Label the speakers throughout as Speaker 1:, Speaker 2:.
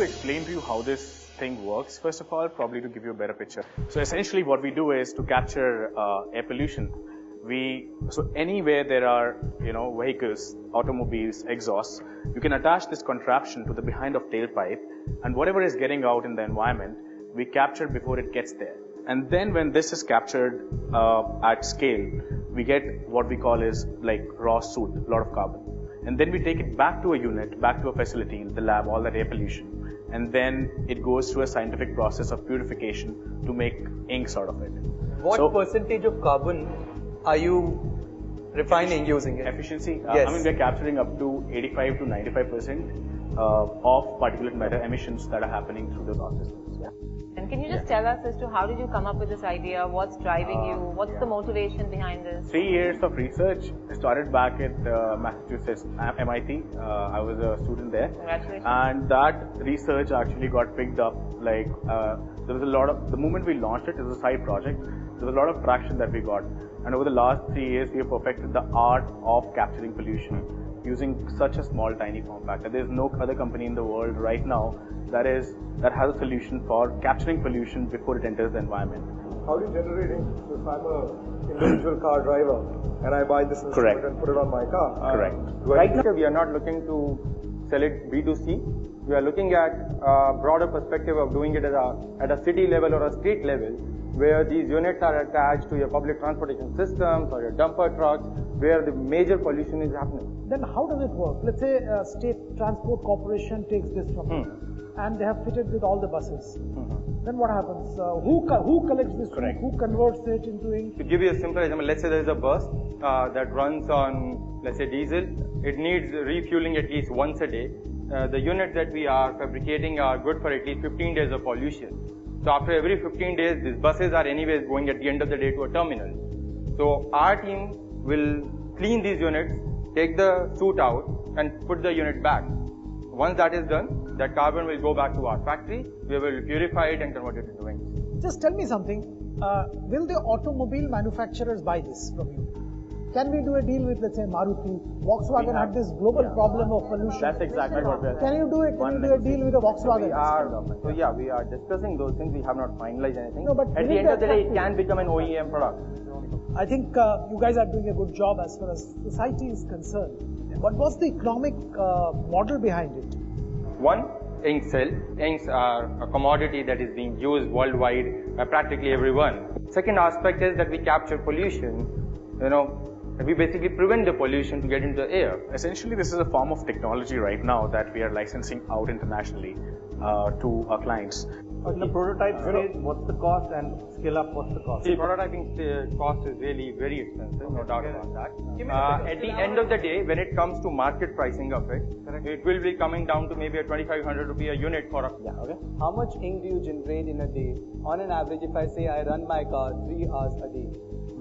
Speaker 1: to explain to you how this thing works, first of all, probably to give you a better picture. So essentially what we do is to capture air pollution. So anywhere there are, vehicles, automobiles, exhausts, you can attach this contraption to the behind of tailpipe, and whatever is getting out in the environment, we capture before it gets there. And then when this is captured at scale, we get what we call is like raw soot, a lot of carbon. And then we take it back to a unit, back to a facility, the lab, all that air pollution. And then it goes through a scientific process of purification to make inks out of it.
Speaker 2: What percentage of carbon are you refining using it?
Speaker 1: Efficiency?
Speaker 2: Yes.
Speaker 1: We're capturing up to 85 to 95% of particulate matter emissions that are happening through the process. Yeah.
Speaker 3: And can you just tell us as to how did you come up with this idea? What's driving you? What's the motivation behind this?
Speaker 1: 3 years of research. I started back at Massachusetts, MIT. I was a student there.
Speaker 3: Congratulations.
Speaker 1: And that research actually got picked up. There was a lot of, the moment we launched it, it was a side project. There was a lot of traction that we got. And over the last 3 years, we have perfected the art of capturing pollution using such a small, tiny form factor. There's no other company in the world right now that has a solution for capturing pollution before it enters the environment.
Speaker 4: How do you generate ink? So if I'm an individual car driver and I buy this instrument and put it on my car.
Speaker 1: Correct.
Speaker 5: Right now, we are not looking to sell it B2C. We are looking at a broader perspective of doing it at a city level or a state level, where these units are attached to your public transportation systems or your dumper trucks, where the major pollution is happening.
Speaker 6: Then how does it work? Let's say a state transport corporation takes this from you, and they have fitted with all the buses. Then what happens? Who collects this? Who converts it into ink?
Speaker 5: To give you a simple example, let's say there is a bus that runs on, let's say, diesel. It needs refueling at least once a day. The units that we are fabricating are good for at least 15 days of pollution. So after every 15 days, these buses are anyways going at the end of the day to a terminal. So our team will clean these units, take the soot out and put the unit back. Once that is done, that carbon will go back to our factory. We will purify it and convert it into inks.
Speaker 6: Just tell me something. Will the automobile manufacturers buy this from you? Can we do a deal with, let's say, Maruti? Volkswagen had this global problem of pollution.
Speaker 1: That's exactly what we are
Speaker 6: Can you do a deal with a Volkswagen?
Speaker 5: We are discussing those things. We have not finalized anything.
Speaker 6: No, but
Speaker 5: at the end of the day, it can become an OEM product.
Speaker 6: I think you guys are doing a good job as far as society is concerned. But what's the economic model behind it?
Speaker 5: One, ink cell. Inks are a commodity that is being used worldwide by practically everyone. Second aspect is that we capture pollution. We basically prevent the pollution to get into the air.
Speaker 1: Essentially, this is a form of technology right now that we are licensing out internationally to our clients.
Speaker 7: In the prototype stage, what's the cost, and scale up, what's the cost?
Speaker 5: The prototyping cost is really very expensive, no doubt about that. At the end of the day, when it comes to market pricing of it, it will be coming down to maybe a 2,500 rupee a unit for a...
Speaker 2: How much ink do you generate in a day? On an average, if I say I run my car 3 hours a day.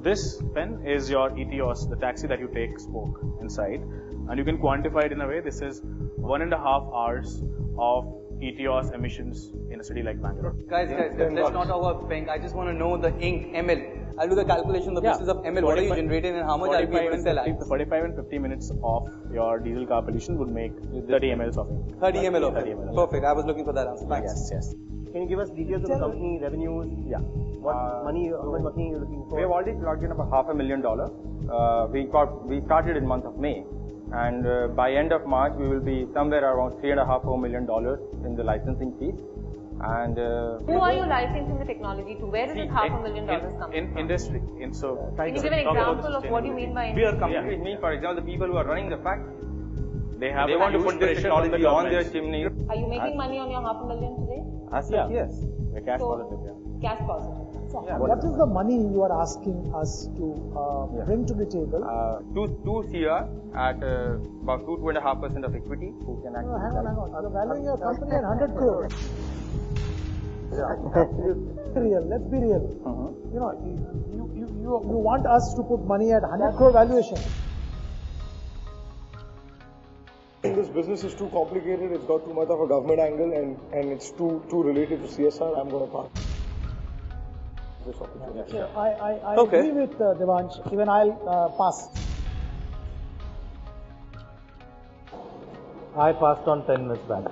Speaker 1: This pen is your ETOS, the taxi that you take spoke inside, and you can quantify it in a way. This is 1.5 hours of ETOS emissions in a city like Bangalore.
Speaker 2: Guys, let's not talk about ink. I just want to know the ink, ml. I'll do the calculation, the basis of ml. What are you generating and how much are you able to sell at?
Speaker 1: 45 and 50 minutes of your diesel car pollution would make 30 mls of ink.
Speaker 2: 30 ml of ink. Perfect. I was looking for that answer. Thanks.
Speaker 1: Yes.
Speaker 7: Can you give us details of the company, revenues?
Speaker 5: Yeah.
Speaker 7: What money, how much money are you looking for?
Speaker 5: We have already plugged in about $500,000. We started in month of May, and by end of March we will be somewhere around $3.5–4 million in the licensing fees. And
Speaker 3: who are you licensing the technology to? Where does this $500,000 come
Speaker 1: in
Speaker 3: from?
Speaker 1: Industry.
Speaker 3: Can you give an example of what you mean by industry?
Speaker 5: We are completely mean, for example, the people who are running the factory.
Speaker 1: They
Speaker 5: want to put this technology on their chimney.
Speaker 3: Are you making money on your $500,000 today?
Speaker 5: Yes.
Speaker 1: We're cash positive.
Speaker 3: Cash positive.
Speaker 6: So what is the money you are asking us to bring to the table?
Speaker 5: 2 CR at about 2–2.5% of equity. Who can actually
Speaker 6: hang on. You're valuing your company at 100 crore. Let's be real. You want us to put money at 100 crore valuation.
Speaker 4: This business is too complicated, it's got too much of a government angle and it's too related to CSR. I'm going to pass this opportunity.
Speaker 6: So I agree with Devansh, even I'll pass.
Speaker 7: I passed on 10 minutes back.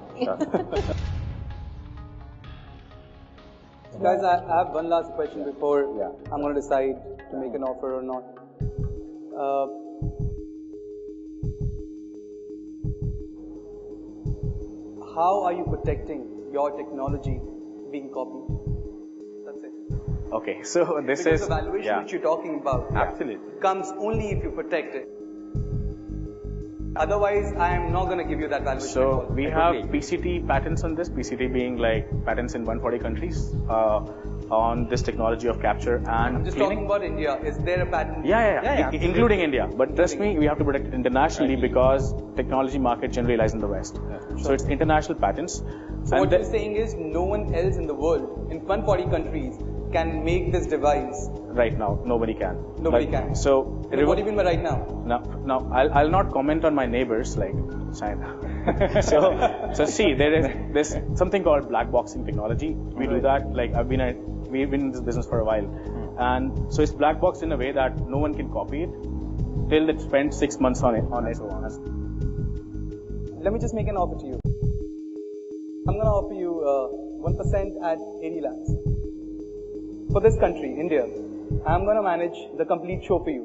Speaker 2: Guys, I have one last question before I'm going to decide to make an offer or not. How are you protecting your technology being copied? That's it.
Speaker 1: Okay, so this
Speaker 2: Because
Speaker 1: is
Speaker 2: the valuation which you're talking about
Speaker 5: Absolutely.
Speaker 2: comes only if you protect it. Otherwise, I am not going to give you that valuation.
Speaker 1: So
Speaker 2: at all.
Speaker 1: we have PCT patents on this. PCT being like patents in 140 countries on this technology of capture and
Speaker 2: I'm just
Speaker 1: cleaning.
Speaker 2: talking about India. Is there a patent?
Speaker 1: Yeah, including India. But trust me, we have to protect it internationally because technology market generally lies in the West. So it's international patents.
Speaker 2: So what you're saying is no one else in the world, in 140 countries, can make this device.
Speaker 1: Right now, nobody can.
Speaker 2: Nobody can.
Speaker 1: So
Speaker 2: What do you mean by right now?
Speaker 1: Now, I'll not comment on my neighbors like China. so see, there's something called black boxing technology. We do that. Like we've been in this business for a while, and so it's black boxed in a way that no one can copy it till they spend 6 months on it.
Speaker 2: Let me just make an offer to you. I'm going to offer you 1% at 80 lakhs. For this country, India, I'm going to manage the complete show for you.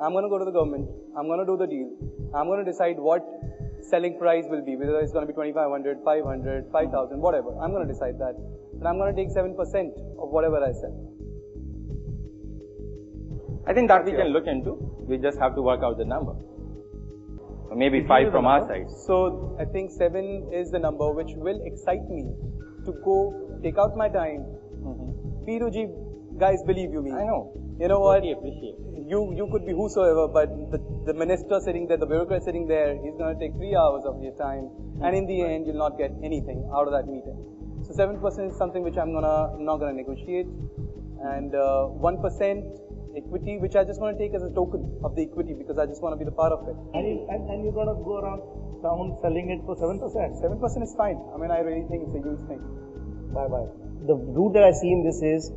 Speaker 2: I'm going to go to the government. I'm going to do the deal. I'm going to decide what selling price will be, whether it's going to be 2,500, 500, 5,000, whatever. I'm going to decide that. And I'm going to take 7% of whatever I sell.
Speaker 5: I think that we can look into. We just have to work out the number. So maybe 5 from our side.
Speaker 2: So I think 7 is the number which will excite me to go take out my time. P2G, guys, believe you me.
Speaker 5: I know.
Speaker 2: You know what?
Speaker 5: Totally appreciate.
Speaker 2: You could be whosoever, but the minister sitting there, the bureaucrat sitting there, he's going to take 3 hours of your time, and in the end, you'll not get anything out of that meeting. So 7% is something which I'm not gonna negotiate, and 1% equity, which I just want to take as a token of the equity because I just want to be the part of it.
Speaker 7: And you're going to go around town selling it for 7%.
Speaker 2: 7% is fine. I mean, I really think it's a huge thing.
Speaker 7: Bye-bye.
Speaker 8: The route that I see in this is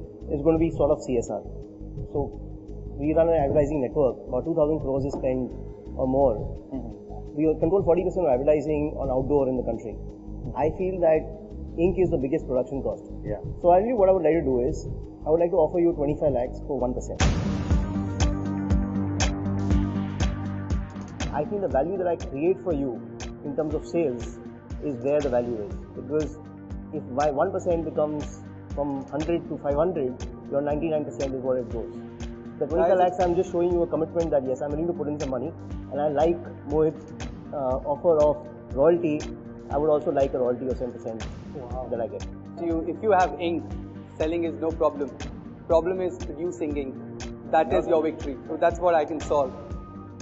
Speaker 8: going to be sort of CSR. So we run an advertising network. About 2,000 crores is spent or more. We control 40% of advertising on outdoor in the country. I feel that ink is the biggest production cost.
Speaker 1: Yeah.
Speaker 8: So ideally what I would like to do is, I would like to offer you 25 lakhs for 1%. I think the value that I create for you in terms of sales is where the value is. Because if my 1% becomes from 100 to 500, your 99% is what it goes. The 25 lakhs, I'm just showing you a commitment that yes, I'm willing to put in some money, and I like Mohit's offer of royalty. I would also like a royalty of 7% that I get.
Speaker 2: If you have ink, selling is no problem. Problem is producing ink. That is your victory. So that's what I can solve.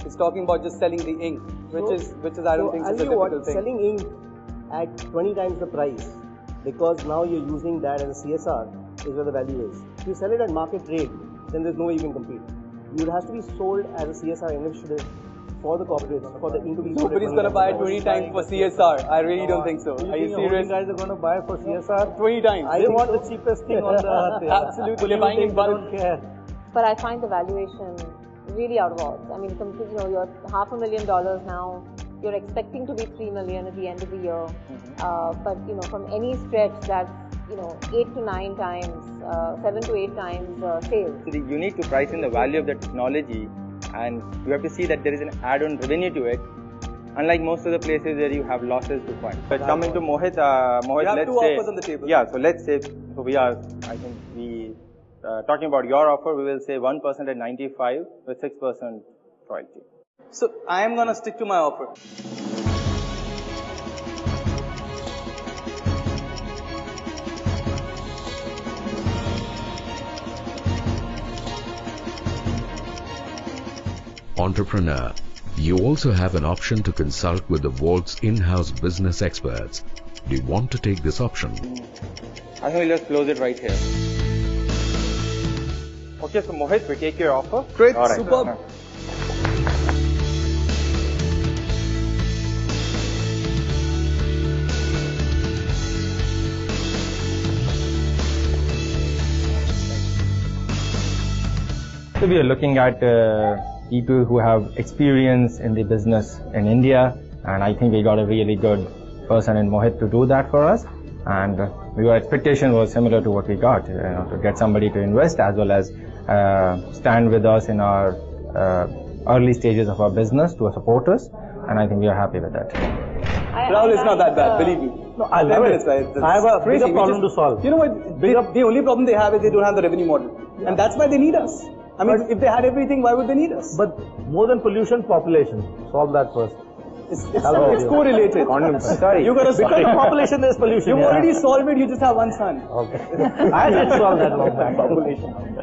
Speaker 2: It's talking about just selling the ink, which is I don't think is a difficult thing.
Speaker 8: Selling ink at 20 times the price, because now you're using that as a CSR, is where the value is. If you sell it at market rate, then there's no way you can compete. You has to be sold as a CSR initiative for the corporates, for the ink to be sold.
Speaker 2: Nobody's going to buy it 20 times for CSR. I really don't think so. Are you serious?
Speaker 7: You guys are going to buy for CSR
Speaker 2: 20 times.
Speaker 7: They want the cheapest thing on the earth.
Speaker 2: Absolutely. They're buying in bulk.
Speaker 7: Don't care.
Speaker 3: But I find the valuation really out of odds. I mean, you're $500,000 now. You're expecting to be 3 million at the end of the year. But from any stretch, that's 8 to 9 times, 7 to 8 times sales.
Speaker 5: So you need to price in the value of the technology, and you have to see that there is an add-on revenue to it. Unlike most of the places where you have losses to fund. But coming to Mohit,
Speaker 2: You have
Speaker 5: let's
Speaker 2: two
Speaker 5: say,
Speaker 2: offers on the table.
Speaker 5: Yeah, so let's say, talking about your offer, we will say 1% at 95 with 6% royalty.
Speaker 2: So I am going to stick to my offer.
Speaker 9: Entrepreneur, you also have an option to consult with the vault's in-house business experts. Do you want to take this option?
Speaker 5: I think we'll just close it right here. Okay, so Mohit, we take your offer.
Speaker 2: Great,
Speaker 5: all right.
Speaker 2: superb.
Speaker 5: So we are looking at people who have experience in the business in India, and I think we got a really good person in Mohit to do that for us. And
Speaker 10: Your expectation was similar to what we got, to get somebody to invest as well as stand with us in our early stages of our business to support us, and I think we are happy with that.
Speaker 2: Rahul, it's not that bad, believe me.
Speaker 7: No, I love it. I have a bigger problem to solve.
Speaker 2: You know what? The only problem they have is they don't have the revenue model. Yeah. And that's why they need us. I mean, if they had everything, why would they need us?
Speaker 7: But more than pollution, population. Solve that first.
Speaker 2: It's correlated.
Speaker 7: Sorry. Because of population, there's pollution.
Speaker 2: You've already solved it, you just have one son.
Speaker 7: Okay. I did solve that long back. Population.